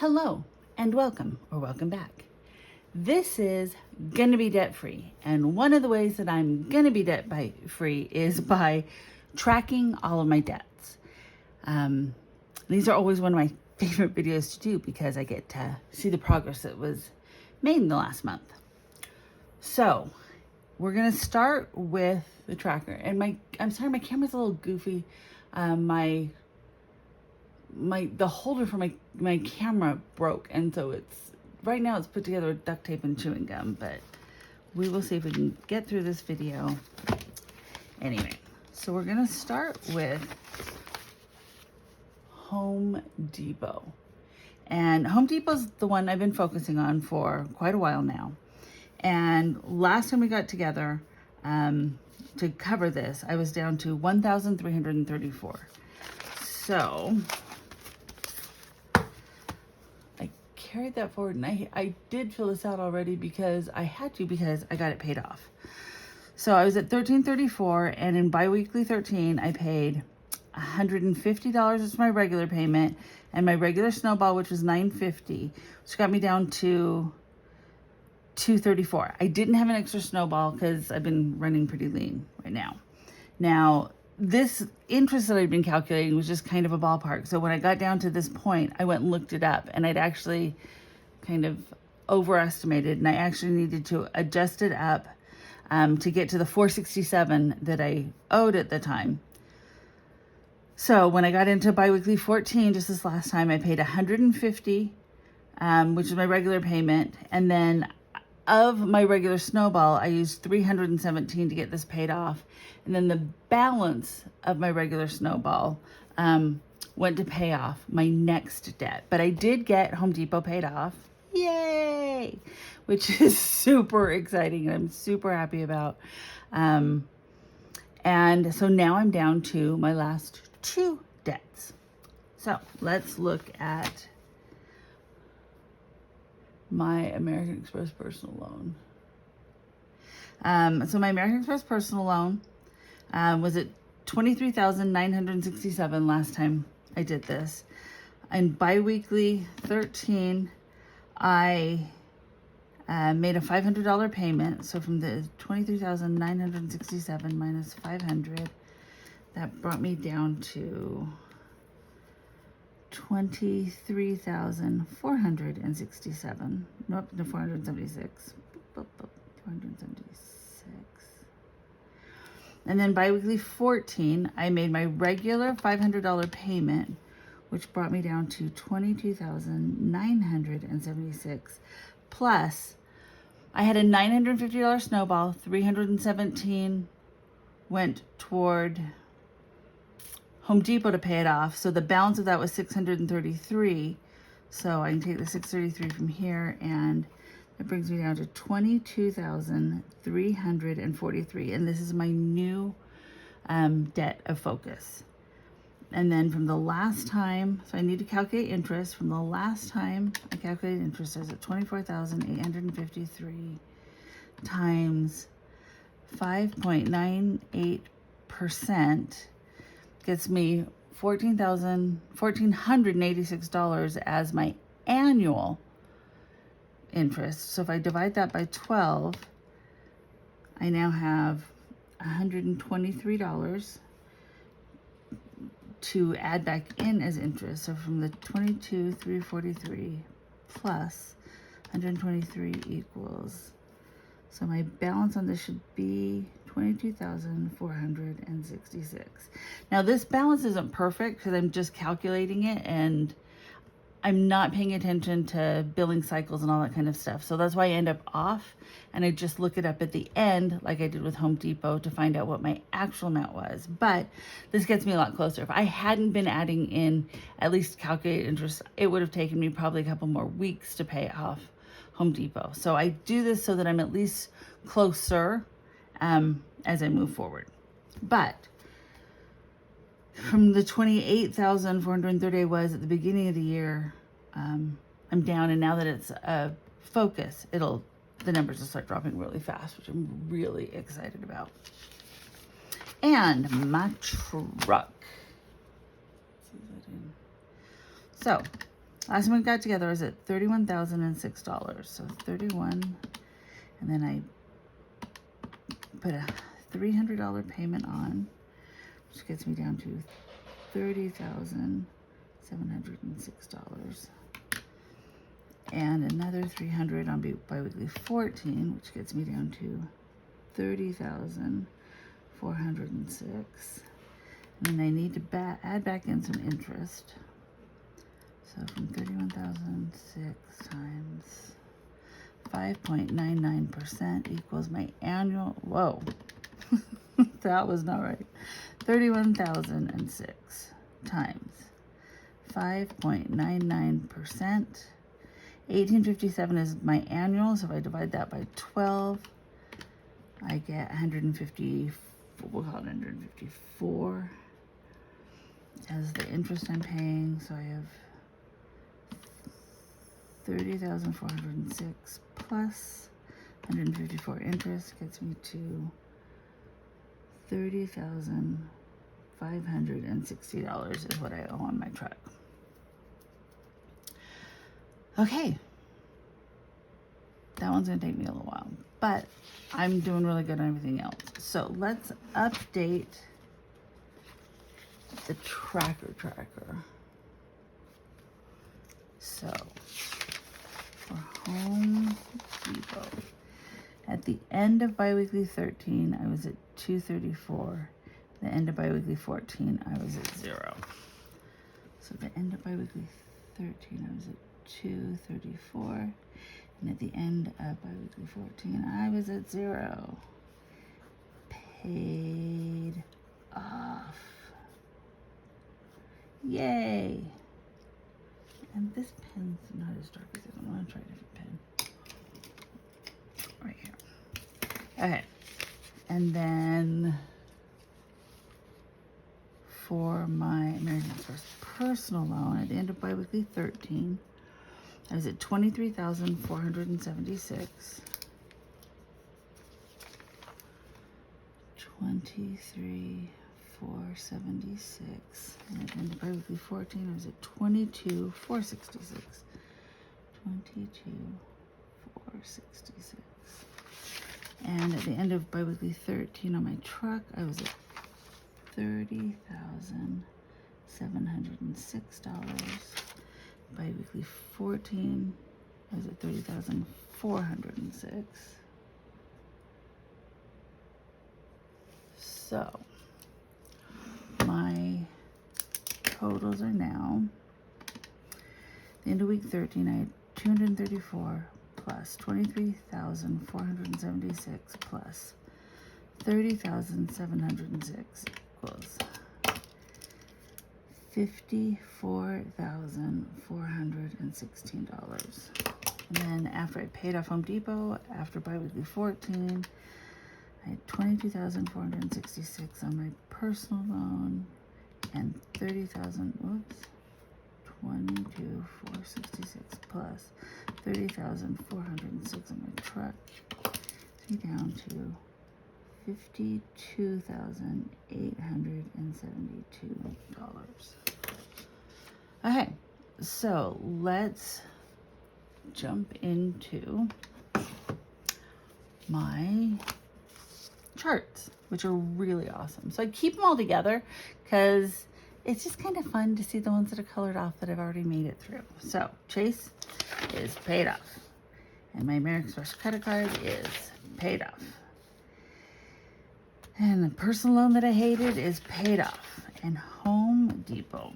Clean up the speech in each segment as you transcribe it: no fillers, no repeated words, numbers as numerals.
Hello and welcome or welcome back. This is gonna be debt free, and one of the ways that I'm gonna be debt free is by tracking all of my debts. These are always one of my favorite videos to do because I get to see the progress that was made in the last month. So we're gonna start with the tracker, and I'm sorry, my camera's a little goofy. The holder for my camera broke, and so right now it's put together with duct tape and chewing gum, but we will see if we can get through this video. Anyway, so we're gonna start with Home Depot. And Home Depot's the one I've been focusing on for quite a while now. And last time we got together to cover this, I was down to $1,334. So I carried that forward, and I did fill this out already because I had to, because I got it paid off. So I was at $1,334, and in biweekly 13, I paid $150 is my regular payment, and my regular snowball, which was $950, which got me down to $234. I didn't have an extra snowball because I've been running pretty lean right now. Now, this interest that I'd been calculating was just kind of a ballpark. So when I got down to this point, I went and looked it up, and I'd actually kind of overestimated, and I actually needed to adjust it up to get to the $467 that I owed at the time. So when I got into biweekly 14, just this last time, I paid $150, which is my regular payment, and then of my regular snowball, I used $317 to get this paid off. And then the balance of my regular snowball went to pay off my next debt. But I did get Home Depot paid off. Yay! Which is super exciting, and I'm super happy about. And so now I'm down to my last two debts. So let's look at my American Express personal loan. So my American Express personal loan was at $23,967 last time I did this. And biweekly 13, I made a $500 payment. So from the $23,967 minus $500, that brought me down to $23,467. Nope, no, 476. 476. And then biweekly 14, I made my regular $500 payment, which brought me down to $22,976. Plus, I had a $950 snowball. $317 went toward Home Depot to pay it off. So the balance of that was $633. So I can take the $633 from here, and it brings me down to $22,343. And this is my new debt of focus. And then from the last time, so I need to calculate interest. From the last time I calculated interest, I was at $24,853 times 5.98%. Gets me $1,486 as my annual interest. So if I divide that by 12, I now have $123 to add back in as interest. So from the $22,343 plus 123 equals, so my balance on this should be $22,466. Now this balance isn't perfect because I'm just calculating it, and I'm not paying attention to billing cycles and all that kind of stuff. So that's why I end up off, and I just look it up at the end like I did with Home Depot to find out what my actual amount was. But this gets me a lot closer. If I hadn't been adding in at least calculated interest, it would have taken me probably a couple more weeks to pay off Home Depot. So I do this so that I'm at least closer as I move forward. But from the 28,430 I was at the beginning of the year, I'm down, and now that it's a focus, the numbers will start dropping really fast, which I'm really excited about. And my truck. So Last time we got together, I was at $31,006. So 31, and then I put a $300 payment on, which gets me down to $30,706. And another 300 on biweekly 14, which gets me down to 30,406. And then I need to add back in some interest. So from 31,006 times 5.99% equals my annual, whoa, that was not right. 31,006 times 5.99%. 1857 is my annual, so if I divide that by 12, I get 150, we'll call it 154 as the interest I'm paying. So I have 30,406 plus 154 interest gets me to $30,560 is what I owe on my truck. Okay, that one's gonna take me a little while, but I'm doing really good on everything else. So let's update the tracker. So for Home Depot, at the end of biweekly 13, I was at 234. The end of biweekly 14, I was at 0. So the end of biweekly 13, I was at 234, and at the end of biweekly 14, I was at 0. Paid off. Yay! And this pen's not as dark as this. I want to try a different pen. Right here. Okay. And then for my American Express personal loan, at the end of biweekly 13, I was at 23,476. 23,476. And at the end of biweekly 14, I was at 22,466. 22,466. And at the end of biweekly 13 on my truck, I was at $30,706. Biweekly 14, I was at 30,406. So my totals are now, the end of week 13, I had 234 plus 23,476 plus 30,706 equals $54,416. And then after I paid off Home Depot, after biweekly 14, I had 22,466 on my personal loan and 22,466 plus 30,406 on my truck. Takes me down to $52,872. Okay, so let's jump into my charts, which are really awesome. So I keep them all together because it's just kind of fun to see the ones that are colored off that I've already made it through. So Chase is paid off, and my American Express credit card is paid off, and the personal loan that I hated is paid off, and Home Depot.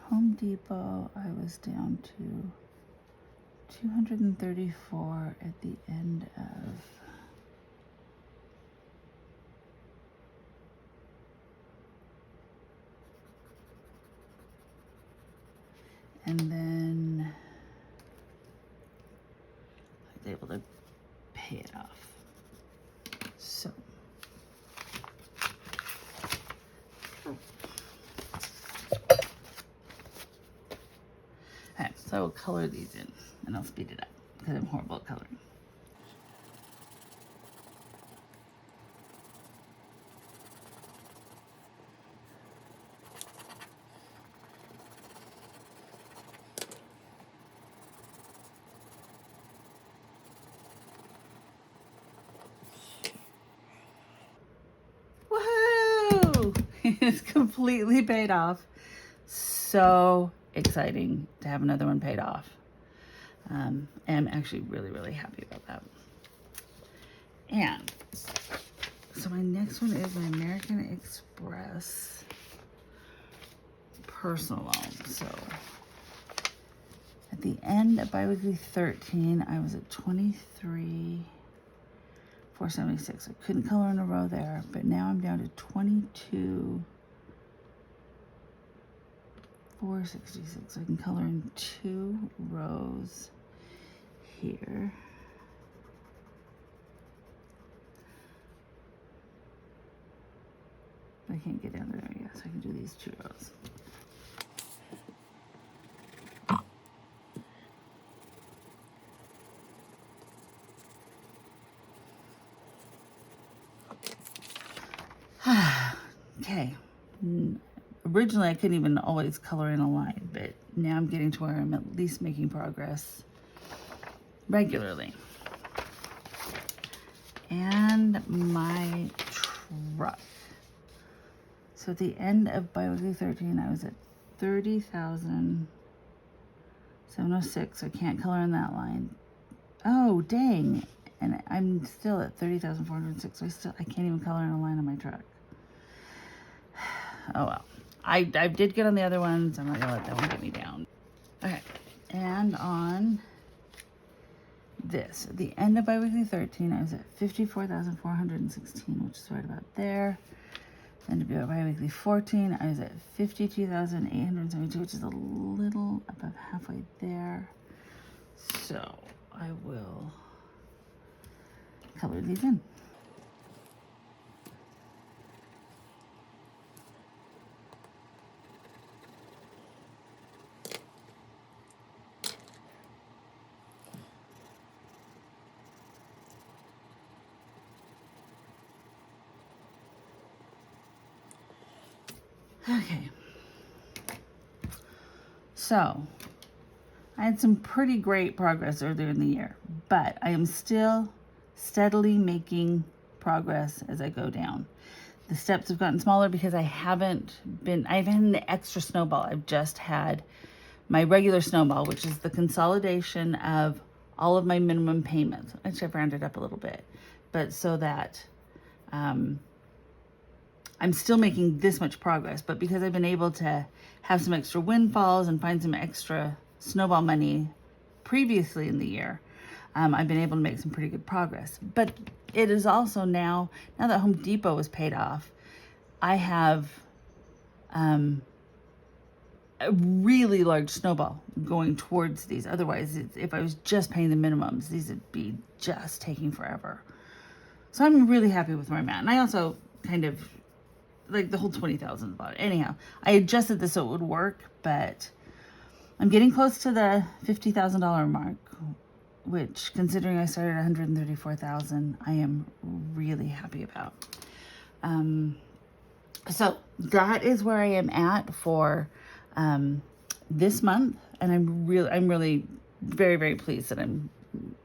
Home Depot, I was down to 234 at the end of and then I was able to pay it off. So okay, so I will color these in and I'll speed it up because I'm horrible at coloring. Woohoo! It's completely paid off. So exciting to have another one paid off. And I'm actually really, really happy about that. And so my next one is my American Express personal loan. So at the end of biweekly 13, I was at 23,476. I couldn't color in a row there, but now I'm down to 22,466. I can color in 2 rows here. I can't get down there yet, so I can do these 2 rows. Okay. Originally, I couldn't even always color in a line, but now I'm getting to where I'm at least making progress regularly. And my truck. So at the end of biweekly 13, I was at 30,706. So I can't color in that line. Oh, dang. And I'm still at 30,406. So I can't even color in a line on my truck. Oh well. I did good on the other ones. I'm not gonna let that one get me down. Okay. And on this, at the end of biweekly 13, I was at 54,416, which is right about there. Then to be at biweekly 14, I was at 52,872, which is a little above halfway there. So I will color these in. Okay, so I had some pretty great progress earlier in the year, but I am still steadily making progress as I go down. The steps have gotten smaller because I haven't had an extra snowball. I've just had my regular snowball, which is the consolidation of all of my minimum payments. Actually, I've rounded up a little bit, but so that I'm still making this much progress, but because I've been able to have some extra windfalls and find some extra snowball money previously in the year, I've been able to make some pretty good progress. But it is also now that Home Depot was paid off, I have a really large snowball going towards these. Otherwise, if I was just paying the minimums, these would be just taking forever. So I'm really happy with where I'm at. And I also kind of like the whole 20,000 about it. Anyhow, I adjusted this so it would work, but I'm getting close to the $50,000 mark, which, considering I started at 134,000, I am really happy about. So that is where I am at for this month, and I'm really very, very pleased that I'm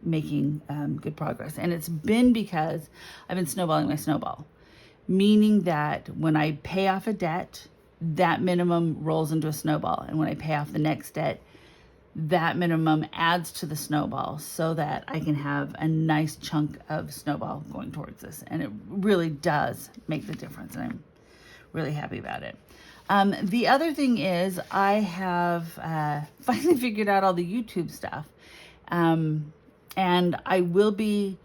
making good progress. And it's been because I've been snowballing my snowball, meaning that when I pay off a debt, that minimum rolls into a snowball. And when I pay off the next debt, that minimum adds to the snowball so that I can have a nice chunk of snowball going towards this. And it really does make the difference. And I'm really happy about it. The other thing is I have finally figured out all the YouTube stuff. And I will be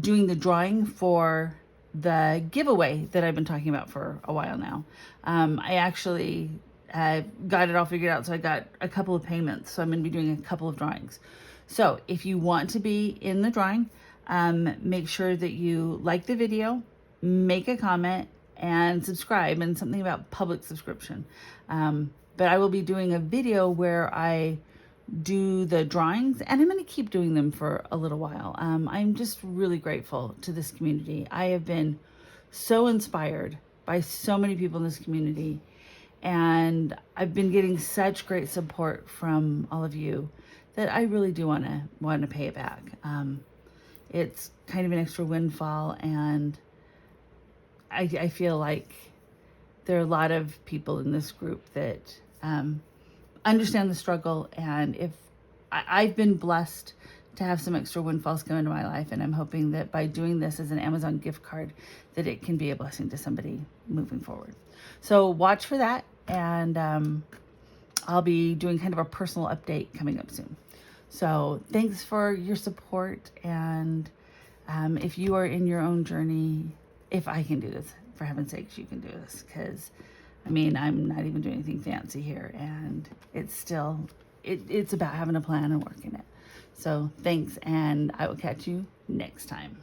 doing the drawing for the giveaway that I've been talking about for a while now. I actually got it all figured out, so I got a couple of payments, so I'm going to be doing a couple of drawings. So if you want to be in the drawing, make sure that you like the video, make a comment, and subscribe, and something about public subscription. But I will be doing a video where I do the drawings, and I'm going to keep doing them for a little while. I'm just really grateful to this community. I have been so inspired by so many people in this community, and I've been getting such great support from all of you that I really do want to pay it back. It's kind of an extra windfall, and I feel like there are a lot of people in this group that understand the struggle, and if I've been blessed to have some extra windfalls come into my life, and I'm hoping that by doing this as an Amazon gift card, that it can be a blessing to somebody moving forward. So watch for that, and I'll be doing kind of a personal update coming up soon. So thanks for your support, and if you are in your own journey, if I can do this, for heaven's sakes, you can do this, because I mean, I'm not even doing anything fancy here, and it's still, it's about having a plan and working it. So thanks, and I will catch you next time.